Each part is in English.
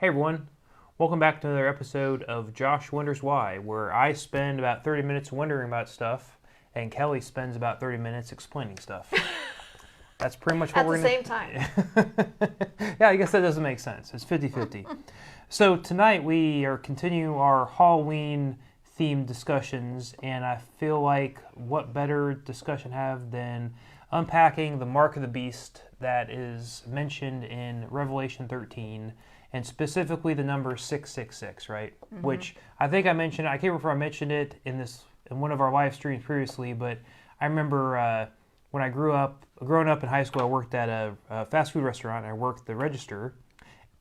Hey everyone, welcome back to another episode of Josh Wonders Why, where I spend about 30 minutes wondering about stuff and Kelly spends about 30 minutes explaining stuff. That's pretty much what At we're the going same time. Yeah, I guess that doesn't make sense. It's 50-50. So tonight we are continuing our Halloween themed discussions, and I feel like what better discussion have than unpacking the mark of the beast that is mentioned in Revelation 13, and specifically the number 666, right? Mm-hmm. Which I think I mentioned, I can't remember if I mentioned it in one of our live streams previously, but I remember when I growing up in high school, I worked at a fast food restaurant, and I worked the register,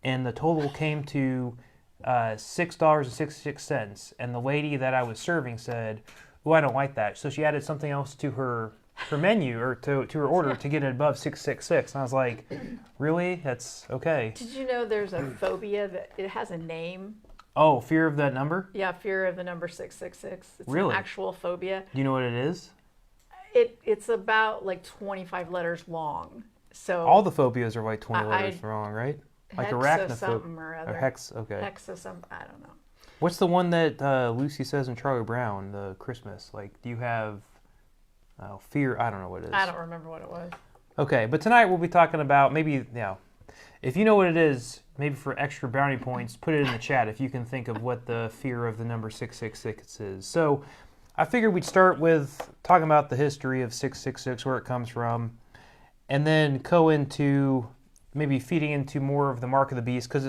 and the total came to $6.66, and the lady that I was serving said, "Oh, I don't like that." So she added something else to her menu or to her order to get it above 666. And I was like, "Really? That's okay." Did you know there's a phobia that it has a name? Oh, fear of that number? Yeah, fear of the number 666. It's Really? an actual phobia. Do you know what it is? It's about like 25 letters long. So all the phobias are like 20 letters long, right? Like arachnophobia something or other. Or hex, okay. Hexa something, I don't know. What's the one that Lucy says in Charlie Brown, the Christmas? Like, do you have fear? I don't know what it is. I don't remember what it was. Okay, but tonight we'll be talking about maybe, if you know what it is, maybe for extra brownie points, put it in the chat if you can think of what the fear of the number 666 is. So I figured we'd start with talking about the history of 666, where it comes from, and then go into maybe feeding into more of the mark of the beast, because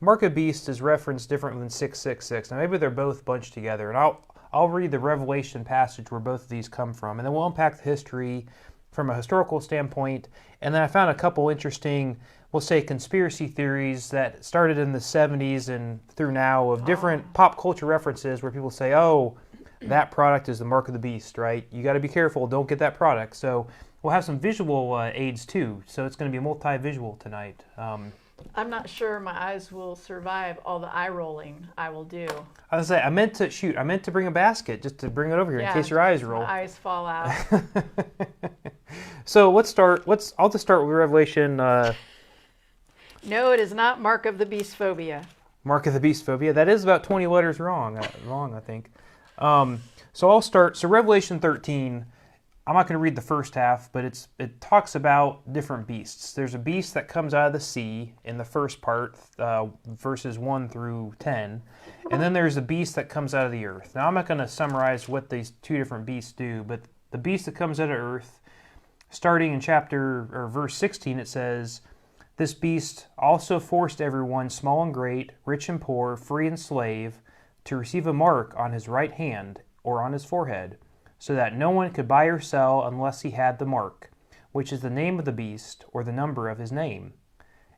mark of the beast is referenced different than 666. Now maybe they're both bunched together, and I'll read the Revelation passage where both of these come from, and then we'll unpack the history from a historical standpoint. And then I found a couple interesting, we'll say, conspiracy theories that started in the 70s and through now of different pop culture references where people say, "Oh, that product is the mark of the beast," right? You got to be careful, don't get that product. So we'll have some visual aids too, so it's going to be multi-visual tonight. I'm not sure my eyes will survive all the eye rolling I will do. I was say I meant to bring a basket just to bring it over here in case your eyes roll. My eyes fall out. So I'll just start with Revelation. No, it is not mark of the beast phobia. Mark of the beast phobia. That is about 20 letters wrong, I think. So I'll start. So Revelation 13. I'm not going to read the first half, but it talks about different beasts. There's a beast that comes out of the sea in the first part, verses 1 through 10. And then there's a beast that comes out of the earth. Now, I'm not going to summarize what these two different beasts do, but the beast that comes out of earth, starting in verse 16, it says, "This beast also forced everyone, small and great, rich and poor, free and slave, to receive a mark on his right hand or on his forehead, so that no one could buy or sell unless he had the mark, which is the name of the beast or the number of his name."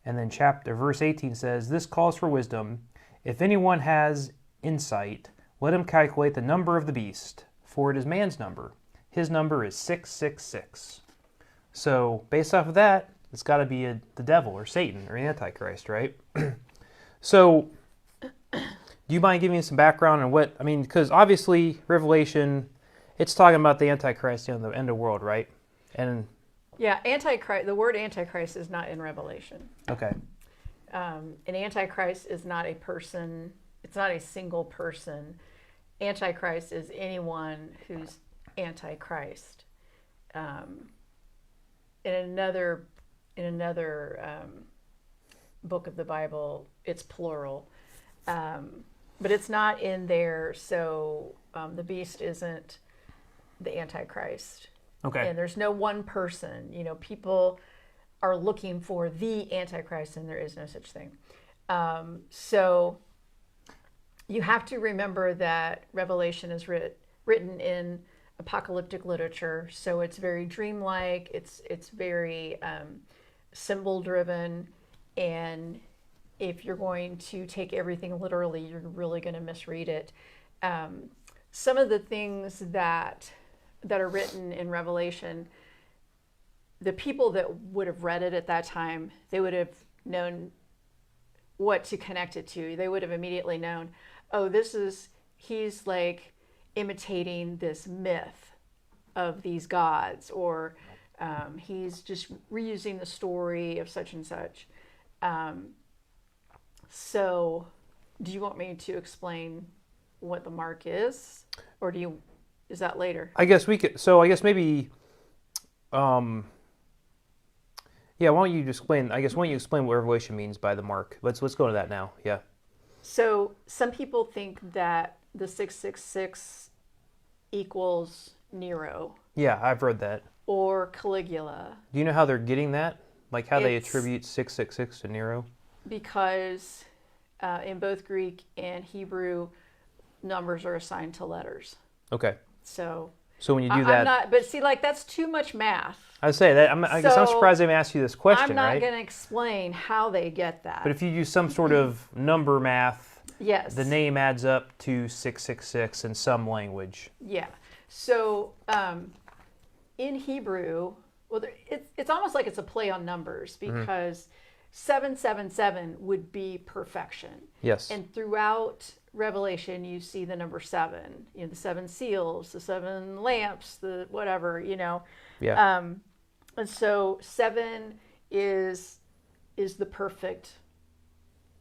And then verse 18 says, "This calls for wisdom. If anyone has insight, let him calculate the number of the beast, for it is man's number. His number is 666. So based off of that, it's got to be the devil or Satan or Antichrist, right? So do you mind giving me some background on because obviously Revelation, it's talking about the Antichrist and the end of the world, right? And yeah, Antichrist. The word Antichrist is not in Revelation. Okay. An Antichrist is not a person. It's not a single person. Antichrist is anyone who's Antichrist. In another book of the Bible, it's plural, but it's not in there. So the beast isn't the Antichrist. Okay. And there's no one person. People are looking for the Antichrist, and there is no such thing. So you have to remember that Revelation is written in apocalyptic literature, so it's very dreamlike. It's very symbol-driven, and if you're going to take everything literally, you're really going to misread it. Some of the things that are written in Revelation, the people that would have read it at that time, they would have known what to connect it to. They would have immediately known, oh, he's like imitating this myth of these gods, or he's just reusing the story of such and such. So, do you want me to explain what the mark is, or is that later? I guess we could. So I guess maybe. Um, yeah. Why don't you explain? I guess why don't you explain what Revelation means by the mark? Let's go to that now. Yeah. So, some people think that the 666 equals Nero Yeah, I've heard that. or Caligula. Do you know how they're getting that? Like how they It's attribute 666 to Nero? because in both Greek and Hebrew, numbers are assigned to letters. Okay. So So when you do I'm that, not, but see, like that's too much math. I'd say that. I guess I'm So, surprised they even asked you this question, I'm not right? going to explain how they get that. But if you use some sort of number math, Yes. the name adds up to 666 in some language. Yeah. So in Hebrew, well, it's almost like it's a play on numbers because 777 would be perfection. Yes. And throughout Revelation, you see the number 7, the 7 seals, the 7 lamps, the whatever, Yeah. And so 7 is the perfect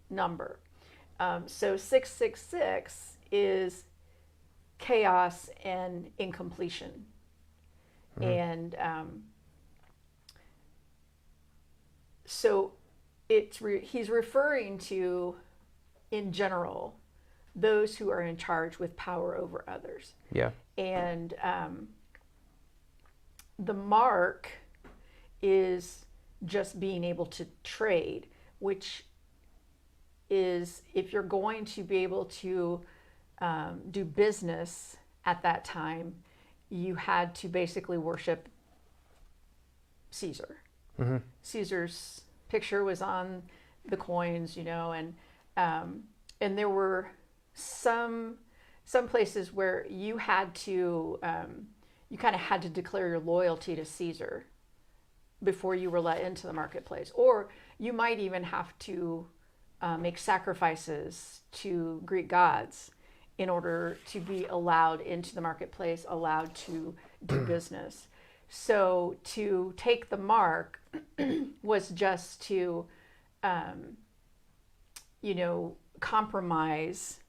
number. So 666 is chaos and incompletion. And so he's referring to, in general, those who are in charge with power over others. Yeah. And the mark is just being able to trade, which is if you're going to be able to do business at that time, you had to basically worship Caesar. Caesar's picture was on the coins, and there were some places where you had to you kind of had to declare your loyalty to Caesar before you were let into the marketplace, or you might even have to make sacrifices to Greek gods in order to be allowed into the marketplace, allowed to do business. So to take the mark was just to, compromise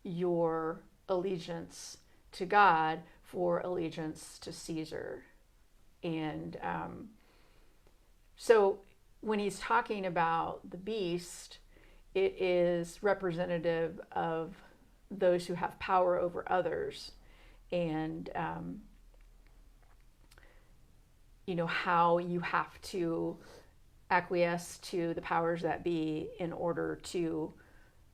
your allegiance to God for allegiance to Caesar. And so when he's talking about the beast, it is representative of those who have power over others, and how you have to acquiesce to the powers that be in order to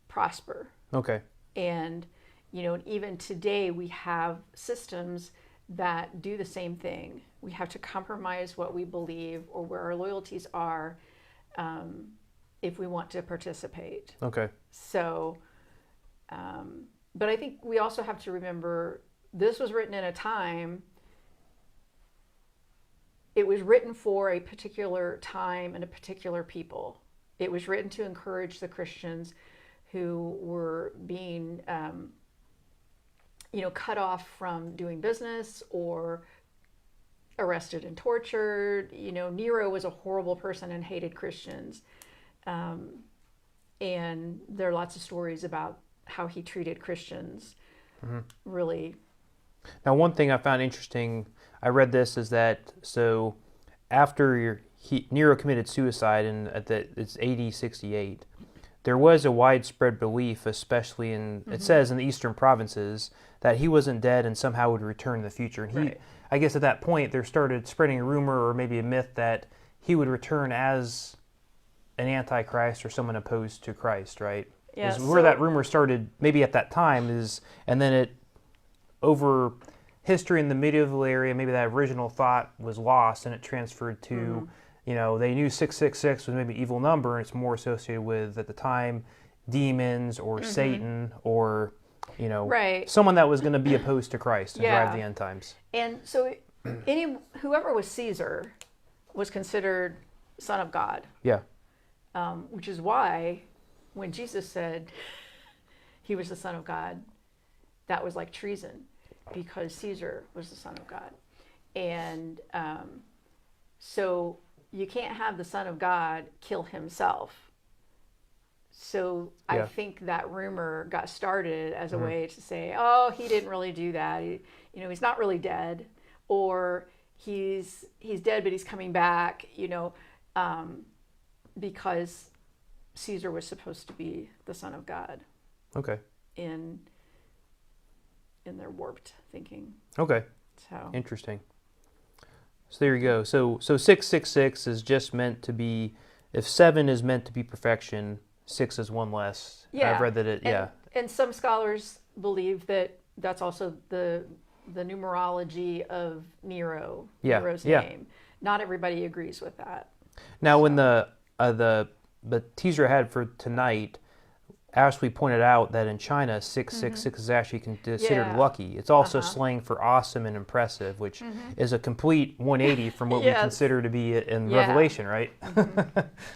prosper. Okay. And even today we have systems that do the same thing. We have to compromise what we believe or where our loyalties are if we want to participate. Okay. So, but I think we also have to remember this was written in a time, it was written for a particular time and a particular people. It was written to encourage the Christians who were being, cut off from doing business or arrested and tortured. Nero was a horrible person and hated Christians. And there are lots of stories about how he treated Christians. Really. Now, one thing I found interesting, I read this, is that so after Nero committed suicide it's AD 68, there was a widespread belief, especially it says in the eastern provinces, that he wasn't dead and somehow would return in the future. And Right. I guess at that point, there started spreading a rumor or maybe a myth that he would return as an antichrist or someone opposed to Christ, right? Yeah, Is where that rumor started, maybe at that time, and then it, over history in the medieval area, maybe that original thought was lost and it transferred to, they knew 666 was maybe an evil number, and it's more associated with, at the time, demons or Satan or, Right. someone that was going to be opposed to Christ and drive the end times. And so whoever was Caesar was considered son of God, Yeah. which is why when Jesus said he was the son of God, that was like treason because Caesar was the son of God. And so you can't have the son of God kill himself. So Yeah. I think that rumor got started as a way to say, oh, he didn't really do that. He's not really dead, or he's dead, but he's coming back. Because Caesar was supposed to be the son of God. Okay. In their warped thinking. Okay. So Interesting. So there you go. So 666 is just meant to be, if 7 is meant to be perfection, 6 is one less. yeah, I've read that and some scholars believe that that's also the numerology of Nero's name. Not everybody agrees with that. Now, when the teaser I had for tonight, Ashley pointed out that in China, 666 is actually considered Yeah. lucky. It's also slang for awesome and impressive, which is a complete 180 from what we consider to be in Revelation, right?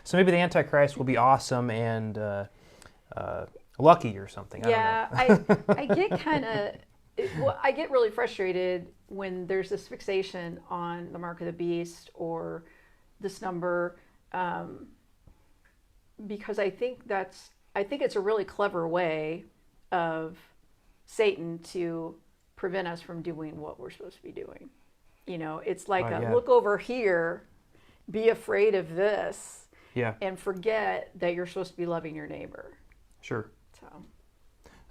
So maybe the Antichrist will be awesome and lucky or something. I don't know. I get kind of, I get really frustrated when there's this fixation on the mark of the beast or this number, because I think it's a really clever way of Satan to prevent us from doing what we're supposed to be doing. It's like look over here, be afraid of this, and forget that you're supposed to be loving your neighbor. Sure.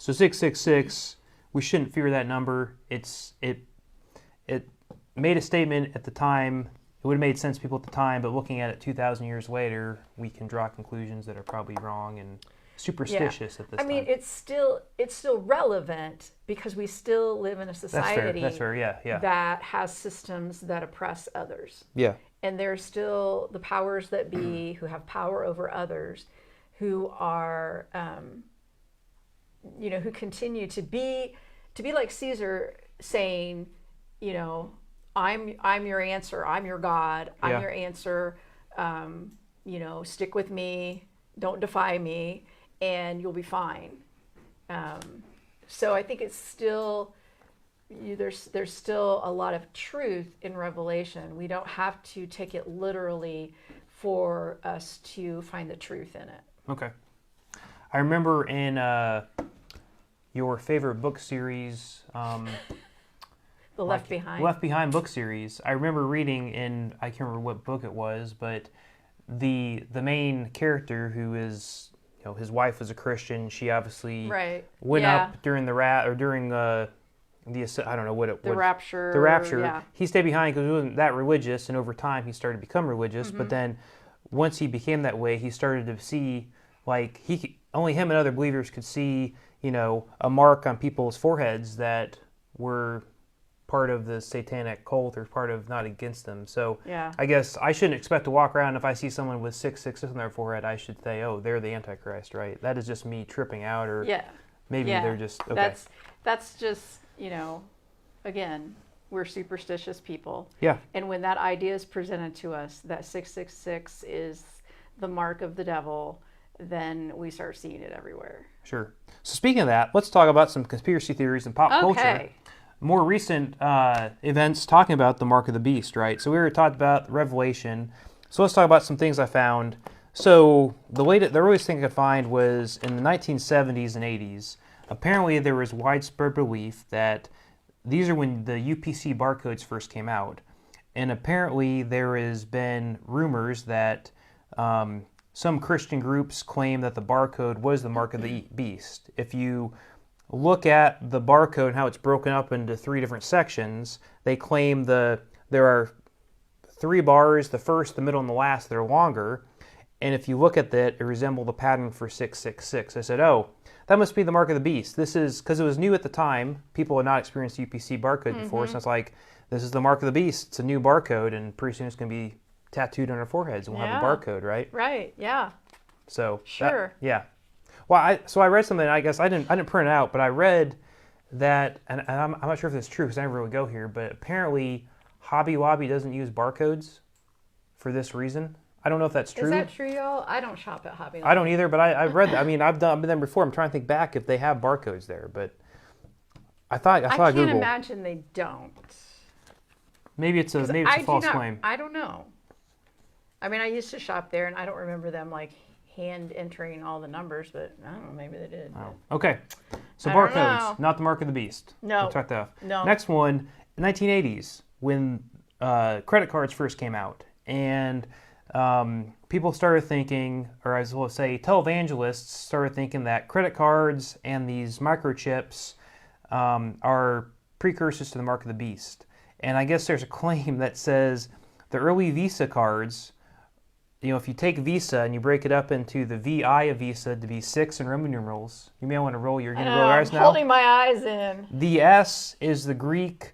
So 666, we shouldn't fear that number. It made a statement at the time. It would have made sense to people at the time, but looking at it 2,000 years later, we can draw conclusions that are probably wrong and superstitious at this time. I mean, it's still relevant because we still live in a society That's fair. Yeah. that has systems that oppress others. Yeah. And there's still the powers that be who have power over others, who are, who continue to be like Caesar, saying, I'm your answer. I'm your God. I'm your answer. Stick with me. Don't defy me, and you'll be fine. So I think it's still there's still a lot of truth in Revelation. We don't have to take it literally for us to find the truth in it. Okay. I remember in your favorite book series, The Left Behind. Left Behind book series. I remember reading in, I can't remember what book it was, but the main character, who is, his wife was a Christian. She obviously went up during the I don't know what it was. The rapture. The rapture. Yeah. He stayed behind because he wasn't that religious, and over time he started to become religious. But then, once he became that way, he started to see, like, only him and other believers could see, a mark on people's foreheads that were part of the satanic cult or part of not against them. So I guess I shouldn't expect to walk around if I see someone with 666 on their forehead. I should say, oh, they're the Antichrist, right? That is just me tripping out, or maybe they're just okay. That's just again, we're superstitious people. Yeah. And when that idea is presented to us, that 666 is the mark of the devil, then we start seeing it everywhere. Sure. So speaking of that, let's talk about some conspiracy theories and pop culture. More recent events talking about the mark of the beast, right? So we already talked about Revelation. So let's talk about some things I found. So the earliest thing I could find was in the 1970s and 80s. Apparently there was widespread belief that these are when the UPC barcodes first came out. And apparently there has been rumors that some Christian groups claim that the barcode was the mark of the beast. If you look at the barcode and how it's broken up into 3 different sections, they claim there are 3 bars, the first, the middle, and the last, that are longer. And if you look at that, it resembles the pattern for 666. I said, oh, that must be the mark of the beast. This is, because it was new at the time. People had not experienced UPC barcode before, so it's like, this is the mark of the beast. It's a new barcode, and pretty soon it's going to be tattooed on our foreheads, and we'll have a barcode, right? Right, yeah. So, sure. Well, I read something, I guess I didn't print it out, but I read that, and I'm not sure if it's true because I never really go here, but apparently Hobby Lobby doesn't use barcodes for this reason. I don't know if that's true. Is that true, y'all? I don't shop at Hobby Lobby. I don't either, but I've read that. I mean, I've been there before. I'm trying to think back if they have barcodes there, but I can't imagine they don't. Maybe it's a false claim. I don't know. I mean, I used to shop there, and I don't remember them hand entering all the numbers, but I don't know, maybe they did. Oh. Okay. So I don't barcodes, know. not the mark of the beast. No. We'll check that off. No. Next one, 1980s, when credit cards first came out. And people started thinking, or as we'll say, televangelists started thinking that credit cards and these microchips are precursors to the mark of the beast. And I guess there's a claim that says the early Visa cards, if you take Visa and you break it up into the VI of Visa to be 6 in Roman numerals, you may want to roll your roll your eyes now. I'm holding my eyes in. The S is the Greek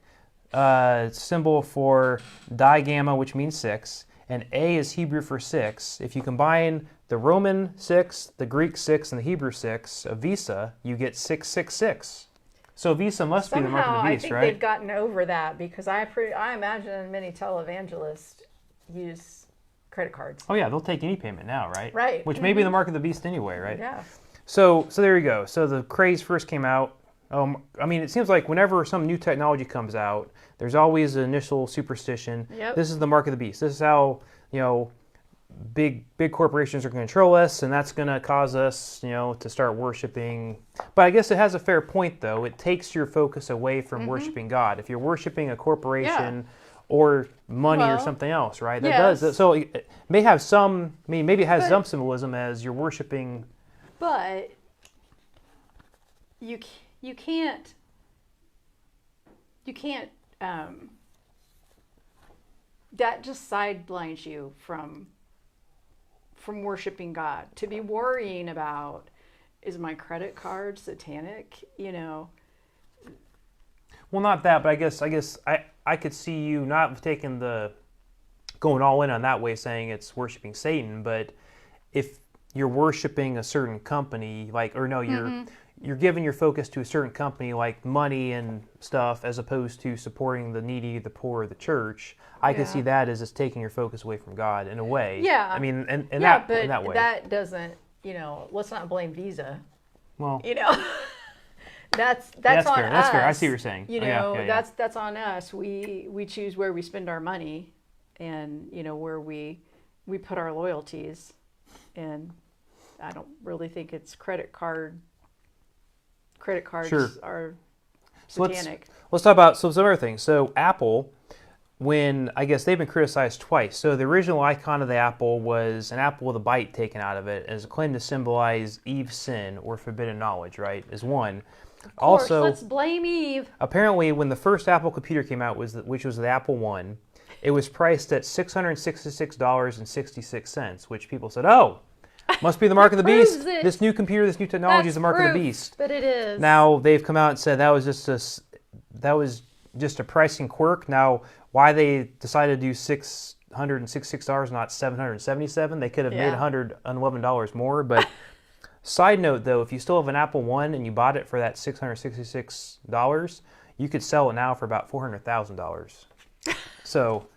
symbol for digamma, which means 6, and A is Hebrew for 6. If you combine the Roman 6, the Greek 6, and the Hebrew 6 of Visa, you get 666. So Visa must be the mark of the beast, I think right? they've gotten over that because I imagine many televangelists use credit cards. Oh yeah, they'll take any payment now, right? Right. Which may be the mark of the beast anyway, right? Yeah. So there you go. So the craze first came out. It seems like whenever some new technology comes out, there's always an initial superstition. Yep. This is the mark of the beast. This is how, big corporations are going to control us, and that's going to cause us, to start worshiping. But I guess it has a fair point, though. It takes your focus away from worshiping God. If you're worshiping a corporation or money or something else, right? That does. So it may have some. Maybe it has some symbolism as you're worshiping. But you can't. That just sidelines you from worshiping God. To be worrying about, is my credit card satanic? Well, not that, but I guess I could see you not taking going all in on that way, saying it's worshiping Satan. But if you're worshiping a certain company, you're giving your focus to a certain company, like money and stuff, as opposed to supporting the needy, the poor, the church. I could see that as just taking your focus away from God in a way. Yeah. In but that way. That doesn't, let's not blame Visa. Well, that's on fair. us. That's fair. I see what you're saying. That's on us. We choose where we spend our money, and where we put our loyalties. And I don't really think it's credit cards are satanic. Let's talk about some other things. So Apple, when I guess they've been criticized twice. So the original icon of the apple was an apple with a bite taken out of it as a claim to symbolize Eve's sin or forbidden knowledge, right? Is one. Of course, also, let's blame Eve. Apparently, when the first Apple computer came out, which was the Apple I, it was priced at $666.66, which people said, oh, must be the mark of the beast. This new computer, this new technology is the mark of the beast. But it is. Now they've come out and said that was just a pricing quirk. Now, why they decided to do $666, not $777? They could have made $111 more. But side note, though, if you still have an Apple I and you bought it for that $666, you could sell it now for about $400,000. So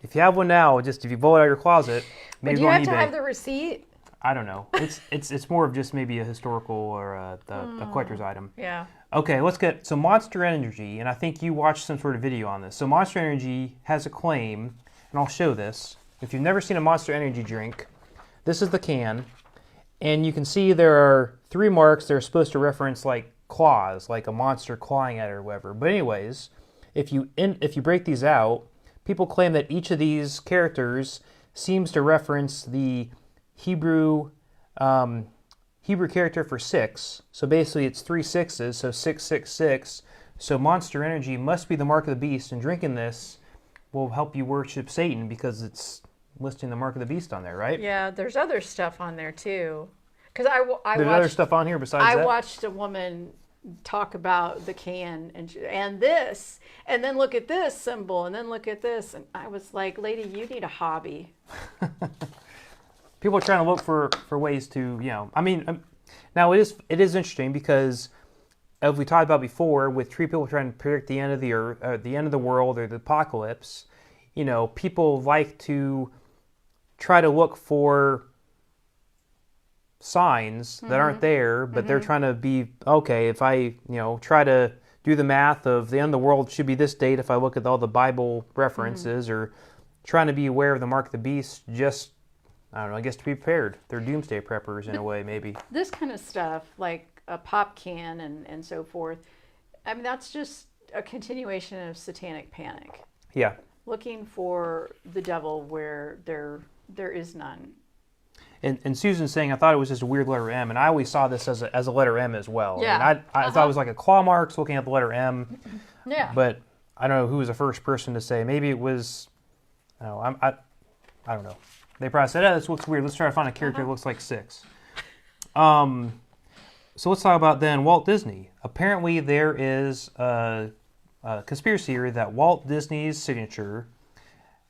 if you have one now, just if you pull it out of your closet, maybe do you on have eBay. to have the receipt? I don't know. It's more of just maybe a historical or a collector's item. Yeah. Okay, let's get so Monster Energy, and I think you watched some sort of video on this. So Monster Energy has a claim, and I'll show this. If you've never seen a Monster Energy drink, this is the can, and you can see there are 3 marks that are supposed to reference like claws, like a monster clawing at it or whatever. But anyways, if you break these out, people claim that each of these characters seems to reference the Hebrew character for 6. So basically it's 3 6s, so 666. So Monster Energy must be the mark of the beast, and drinking this will help you worship Satan because it's listing the mark of the beast on there, right? Yeah, there's other stuff on there too. Because I there's watched, other stuff on here besides that? I watched a woman talk about the can and this, and then look at this symbol, and then look at this, and I was like, lady, you need a hobby. People are trying to look for ways to, now it is interesting because, as we talked about before, with 3 people trying to predict the end of the earth, or the end of the world, or the apocalypse, people like to try to look for signs that aren't there, but they're trying to be, okay, if I, try to do the math of the end of the world should be this date if I look at all the Bible references, or trying to be aware of the mark of the beast just I don't know, I guess to be prepared. They're doomsday preppers in a way, maybe. This kind of stuff, like a pop can and so forth, I mean, that's just a continuation of satanic panic. Yeah. Looking for the devil where there is none. And Susan's saying, I thought it was just a weird letter M, and I always saw this as a letter M as well. Yeah. I mean, I thought it was like a claw marks looking at the letter M. Yeah. But I don't know who was the first person to say. Maybe it was, I don't know. They probably said, this looks weird. Let's try to find a character that looks like 6. So let's talk about then Walt Disney. Apparently there is a conspiracy theory that Walt Disney's signature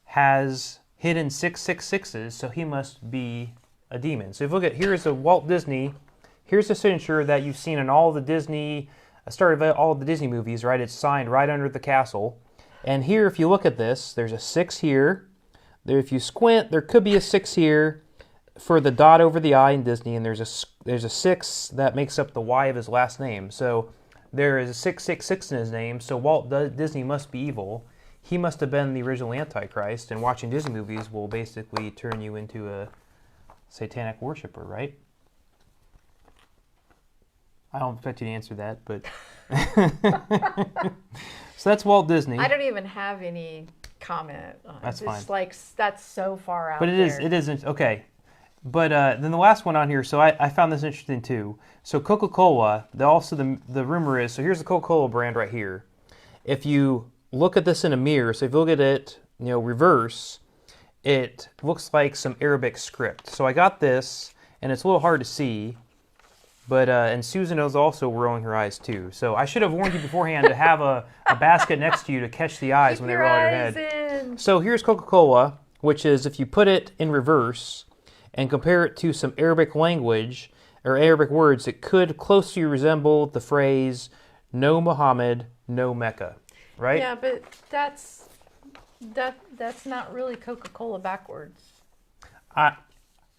has hidden 666s, so he must be a demon. So if you look at, here's a Walt Disney, here's the signature that you've seen in all the Disney, started all of the Disney movies, right? It's signed right under the castle. And here, if you look at this, there's a 6 here. There, if you squint, there could be a 6 here for the dot over the I in Disney, and there's a 6 that makes up the Y of his last name. So there is a 666 in his name, so Walt Disney must be evil. He must have been the original Antichrist, and watching Disney movies will basically turn you into a satanic worshiper, right? I don't expect you to answer that, but... So that's Walt Disney. I don't even have any comment on it. That's fine. It's like, that's so far out But it isn't, okay. But then the last one on here, so I found this interesting too. So Coca-Cola, the rumor is, so here's the Coca-Cola brand right here. If you look at this in a mirror, so if you look at it, reverse, it looks like some Arabic script. So I got this, and it's a little hard to see, but and Susan is also rolling her eyes too. So I should have warned you beforehand to have a basket next to you to catch the eyes when they roll out your head. In. So here's Coca-Cola, which is if you put it in reverse and compare it to some Arabic language or Arabic words, it could closely resemble the phrase "No Muhammad, no Mecca," right? Yeah, but that's not really Coca-Cola backwards.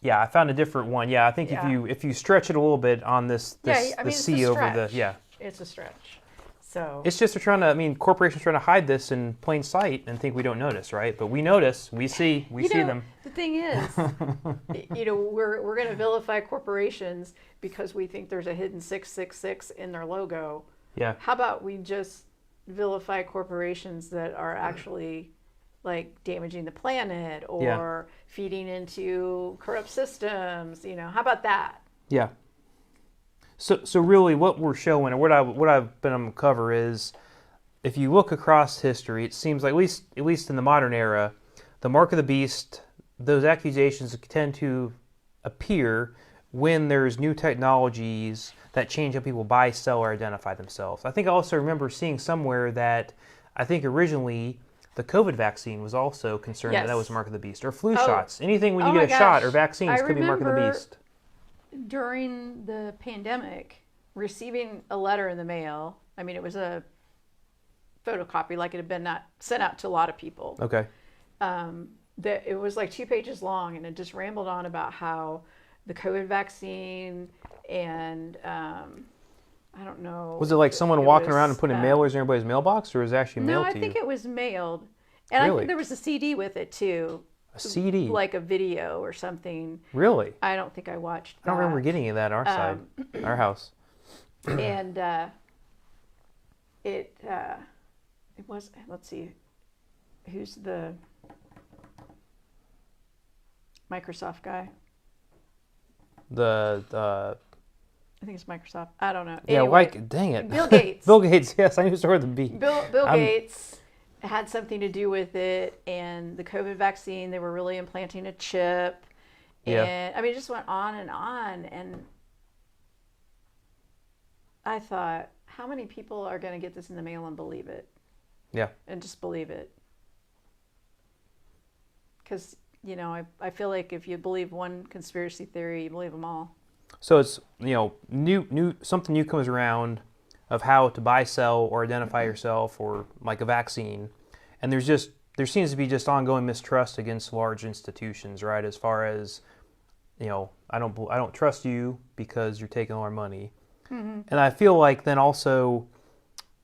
Yeah, I found a different one. Yeah, I think if you stretch it a little bit on the C over the it's a stretch. So it's just corporations trying to hide this in plain sight and think we don't notice, right? But we notice, we see them. The thing is, we're going to vilify corporations because we think there's a hidden 666 in their logo. Yeah. How about we just vilify corporations that are actually like damaging the planet or feeding into corrupt systems? How about that? Yeah. So really, what we're showing, or what I've been on the cover is, if you look across history, it seems like at least in the modern era, the mark of the beast, those accusations tend to appear when there's new technologies that change how people buy, sell, or identify themselves. I think I also remember seeing somewhere that I think originally the COVID vaccine was also concerned that was mark of the beast, or flu shots. Anything when you get a shot or vaccines could be mark of the beast. During the pandemic, receiving a letter in the mail, it was a photocopy, like it had been sent out to a lot of people. Okay. That it was like 2 pages long, and it just rambled on about how the COVID vaccine and I don't know. Was it like someone walking around and putting mailers in everybody's mailbox, or was it actually mailed to you? No, I think it was mailed. And I think there was a CD with it too. A CD? Like a video or something. Really? I don't think I watched that. I don't remember getting any of that on our side, our house. And it was, let's see, who's the Microsoft guy? I think it's Microsoft. I don't know. Yeah, anyway, dang it. Bill Gates. Bill Gates, yes, I knew it started with a B. Bill Gates had something to do with it, and the COVID vaccine, they were really implanting a chip. And it just went on, and I thought, how many people are going to get this in the mail and believe it? Yeah. And just believe it. Because, I feel like if you believe one conspiracy theory, you believe them all. So it's, new something new comes around of how to buy, sell, or identify yourself, or like a vaccine. And there seems to be just ongoing mistrust against large institutions, right? As far as, I don't trust you because you're taking all our money. Mm-hmm. And I feel like then also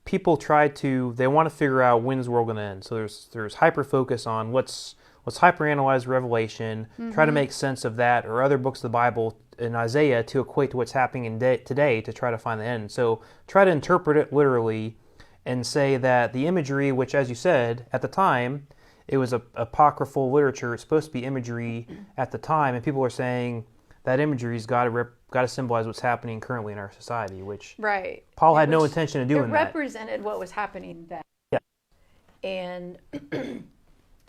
people they want to figure out when's the world going to end. So there's hyper focus on let's let's hyperanalyze Revelation, try to make sense of that, or other books of the Bible in Isaiah to equate to what's happening today to try to find the end. So try to interpret it literally and say that the imagery, which, as you said, at the time, it was a apocryphal literature. It's supposed to be imagery at the time, and people are saying that imagery's got to symbolize what's happening currently in our society, which Right. Paul had no intention of doing it that. represented what was happening then. Yeah. And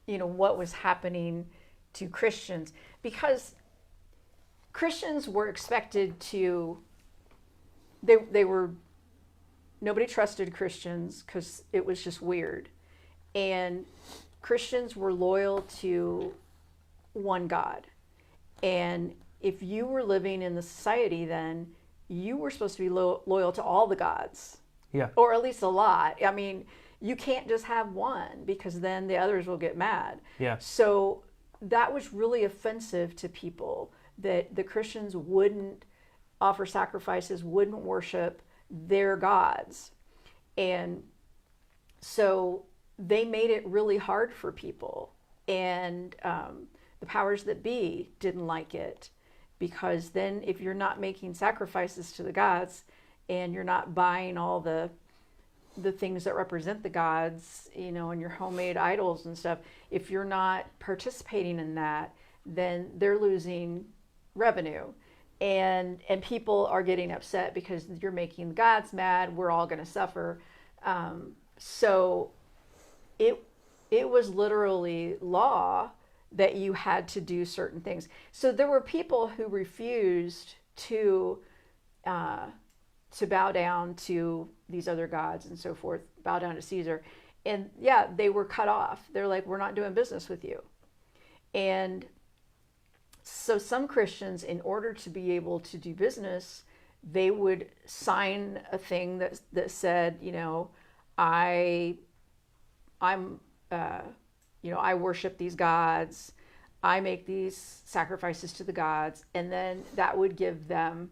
what was happening to Christians, because Christians were expected to, they were, nobody trusted Christians because it was just weird. And Christians were loyal to one God. And if you were living in the society then, you were supposed to be loyal to all the gods. Yeah. Or at least a lot. I mean, you can't just have one because then the others will get mad. Yeah. So that was really offensive to people, that the Christians wouldn't offer sacrifices, wouldn't worship their gods. And so they made it really hard for people. And the powers that be didn't like it, because then if you're not making sacrifices to the gods and you're not buying all the things that represent the gods, and your homemade idols and stuff, if you're not participating in that, then they're losing revenue. And people are getting upset because you're making the gods mad. We're all going to suffer. So it was literally law that you had to do certain things. So there were people who refused to bow down to these other gods and so forth, bow down to Caesar. And yeah, they were cut off. They're like, we're not doing business with you. And so some Christians, in order to be able to do business, they would sign a thing that said, I worship these gods, I make these sacrifices to the gods, and then that would give them,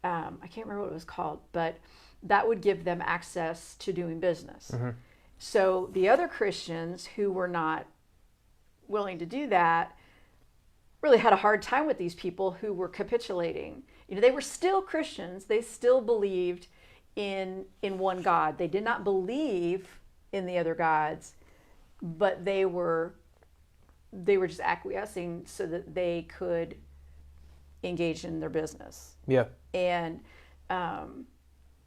I can't remember what it was called, but that would give them access to doing business. Mm-hmm. So the other Christians who were not willing to do that really had a hard time with these people who were capitulating. They were still Christians. They still believed in one God. They did not believe in the other gods, but they were just acquiescing so that they could engage in their business. Yeah. And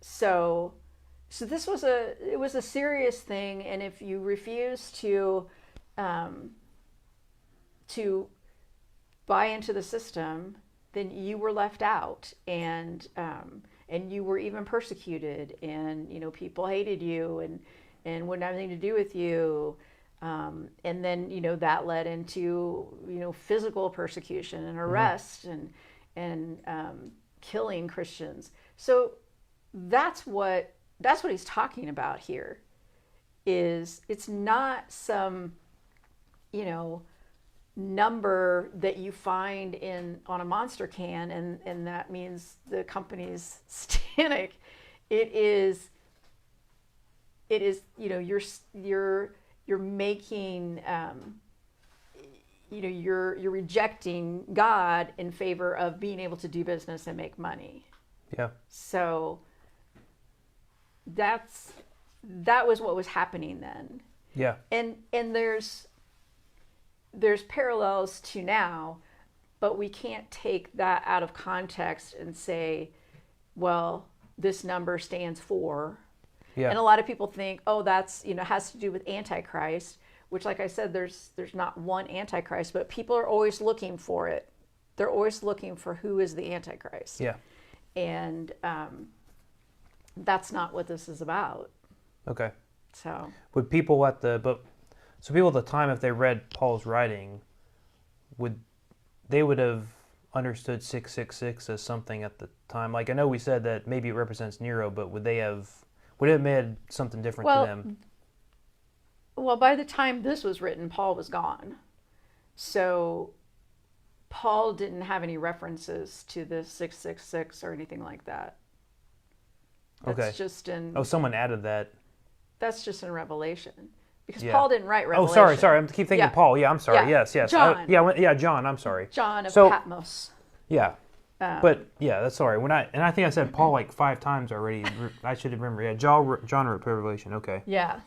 so this was a serious thing. And if you refuse to buy into the system, then you were left out, and you were even persecuted, and people hated you and wouldn't have anything to do with you. And then that led into physical persecution and arrest and killing Christians. So that's what he's talking about here. Is it's not some number that you find on a Monster can and that means the company's satanic. It is you're making you're rejecting God in favor of being able to do business and make money. Yeah. So that was what was happening then. Yeah. And there's parallels to now, but we can't take that out of context and say, well, this number stands for. Yeah. And a lot of people think, oh, that's has to do with Antichrist, which, like I said, there's not one Antichrist, but people are always looking for it. They're always looking for who is the Antichrist. Yeah. And that's not what this is about. Okay. So would people people at the time, if they read Paul's writing, would have understood 666 as something at the time? Like, I know we said that maybe it represents Nero, but would it have made something different to them? Well, by the time this was written, Paul was gone. So Paul didn't have any references to the 666 or anything like that. That's okay. Just in... Oh, someone added that. That's just in Revelation. because Yeah. Paul didn't write Oh, Revelation. sorry. I keep thinking Yeah. Paul. Yeah, I'm sorry. Yeah. Yes. John. John. I'm sorry. John of So- Patmos. Yeah. But yeah, that's sorry. I think I said Paul like 5 times already. I should remember. Yeah, John wrote Revelation. Okay. Yeah.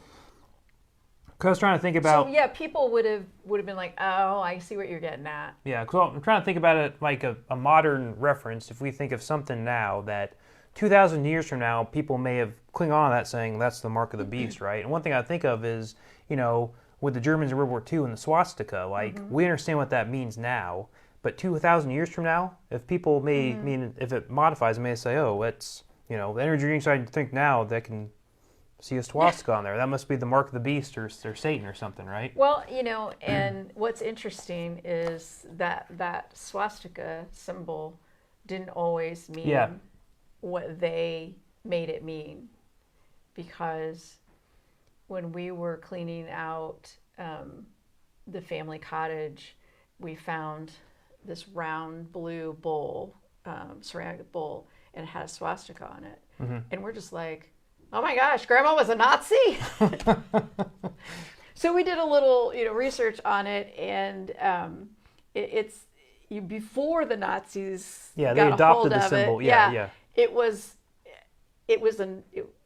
Because I was trying to think about. So yeah, people would have been like, oh, I see what you're getting at. Yeah, because I'm trying to think about it like a modern reference. If we think of something now that 2,000 years from now, people may have clinged on to that saying that's the mark of the beast, right? And one thing I think of is, with the Germans in World War II and the swastika, like we understand what that means now. But 2,000 years from now, if people if it modifies, they may say, oh, it's, the energy drinks I think now that can see a swastika on there. That must be the mark of the beast or Satan or something, right? Well, and what's interesting is that swastika symbol didn't always mean what they made it mean. Because when we were cleaning out the family cottage, we found this round blue bowl, ceramic bowl, and it had a swastika on it. And we're just like, oh my gosh, Grandma was a Nazi? So we did a little, research on it, and it's before the Nazis Yeah, got they adopted a hold the of symbol. It. Yeah.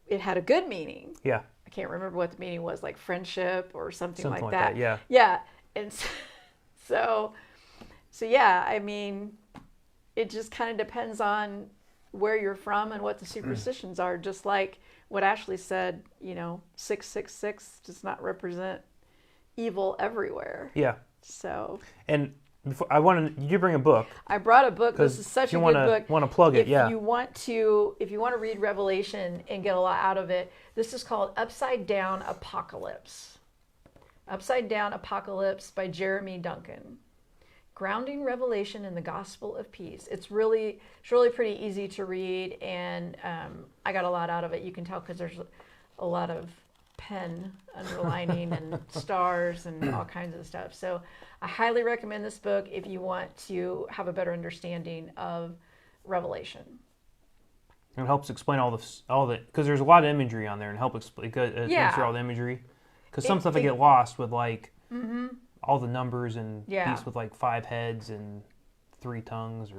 It had a good meaning. Yeah. I can't remember what the meaning was, like friendship or something like that. that. Yeah. Yeah, and so yeah, I mean, it just kind of depends on where you're from and what the superstitions are. Just like what Ashley said, 666 does not represent evil everywhere. Yeah. So. And before, you bring a book. I brought a book. This is such a good book. Want to plug it? If you want to read Revelation and get a lot out of it, this is called Upside Down Apocalypse. Upside Down Apocalypse by Jeremy Duncan. Grounding Revelation in the Gospel of Peace. It's really pretty easy to read, and I got a lot out of it. You can tell because there's a lot of pen underlining and stars and all kinds of stuff. So I highly recommend this book if you want to have a better understanding of Revelation. It helps explain all the because there's a lot of imagery on there, and help explain answer all the imagery. Because some stuff I get lost with all the numbers and beasts with like 5 heads and 3 tongues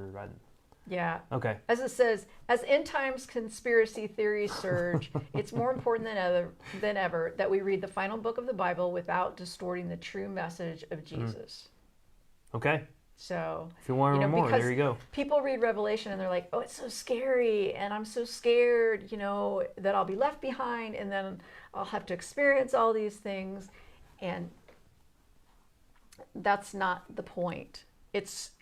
Yeah. Okay. As it says, as end times conspiracy theories surge, it's more important than ever that we read the final book of the Bible without distorting the true message of Jesus. Okay. So if you want to learn more, there you go. People read Revelation and they're like, "Oh, it's so scary, and I'm so scared, that I'll be left behind, and then I'll have to experience all these things," and that's not the point. It's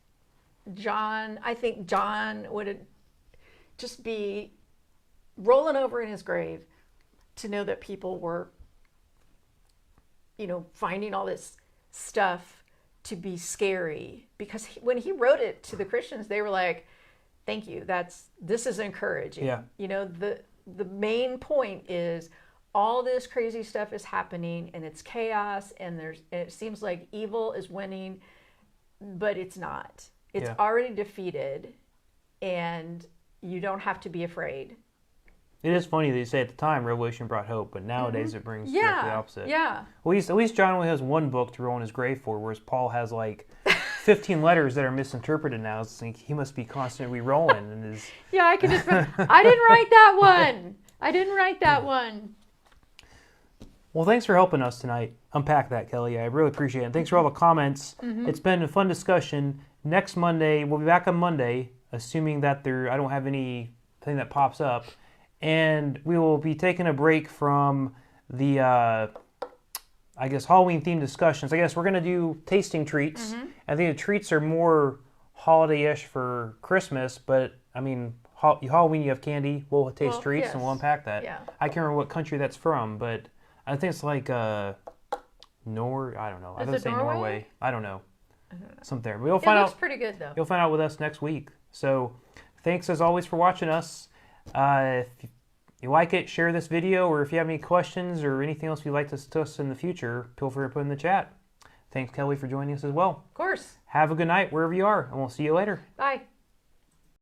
John. I think John would just be rolling over in his grave to know that people were, finding all this stuff to be scary. Because when he wrote it to the Christians, they were like, "Thank you. This is encouraging." Yeah. The main point is all this crazy stuff is happening, and it's chaos, and it seems like evil is winning, but it's not. It's already defeated, and you don't have to be afraid. It is funny that you say at the time Revelation brought hope, but nowadays it brings directly the opposite. Yeah. Well, at least John only has one book to roll in his grave for, whereas Paul has like 15 letters that are misinterpreted now. It's like he must be constantly rolling. And yeah, I could just. I didn't write that one. I didn't write that one. Well, thanks for helping us tonight unpack that, Kelly. I really appreciate it. And thanks for all the comments. It's been a fun discussion. Next Monday, we'll be back on Monday, assuming that I don't have anything that pops up. And we will be taking a break from the, Halloween-themed discussions. I guess we're going to do tasting treats. I think the treats are more holiday-ish for Christmas, but, Halloween you have candy. We'll taste treats, and we'll unpack that. Yeah. I can't remember what country that's from, but I think it's like I don't know. I don't say Norway. I don't know. Something there. We'll find out. It looks pretty good, though. You'll find out with us next week. So thanks, as always, for watching us. If you like it, share this video, or if you have any questions or anything else you'd like to discuss in the future, feel free to put in the chat. Thanks, Kelly, for joining us as well. Of course. Have a good night wherever you are, and we'll see you later. Bye.